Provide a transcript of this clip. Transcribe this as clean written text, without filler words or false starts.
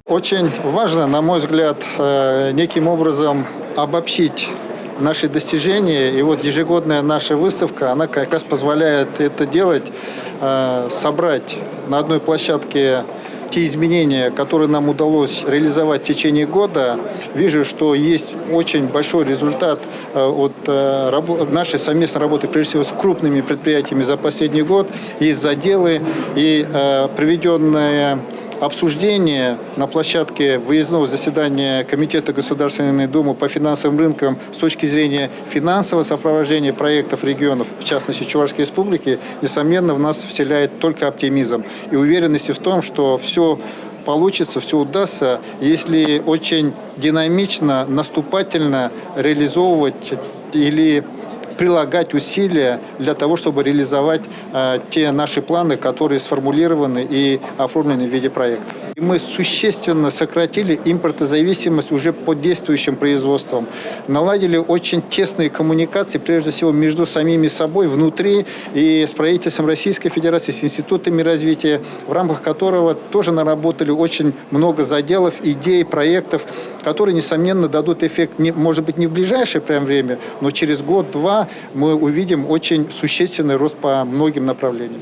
Очень важно, на мой взгляд, неким образом обобщить наши достижения. И вот ежегодная наша выставка, она как раз позволяет это делать, собрать на одной площадке те изменения, которые нам удалось реализовать в течение года. Вижу, что есть очень большой результат от нашей совместной работы, прежде всего, с крупными предприятиями за последний год. Есть заделы и проведенное обсуждение на площадке выездного заседания Комитета Государственной Думы по финансовым рынкам с точки зрения финансового сопровождения проектов регионов, в частности Чувашской Республики, несомненно, в нас вселяет только оптимизм и уверенность в том, что все получится, все удастся, если очень динамично, наступательно реализовывать или прилагать усилия для того, чтобы реализовать те наши планы, которые сформулированы и оформлены в виде проектов. И мы существенно сократили импортозависимость уже по действующим производствам. Наладили очень тесные коммуникации, прежде всего, между самими собой, внутри и с правительством Российской Федерации, с институтами развития, в рамках которого тоже наработали очень много заделов, идей, проектов, которые, несомненно, дадут эффект, может быть, не в ближайшее прям время, но через год-два мы увидим очень существенный рост по многим направлениям.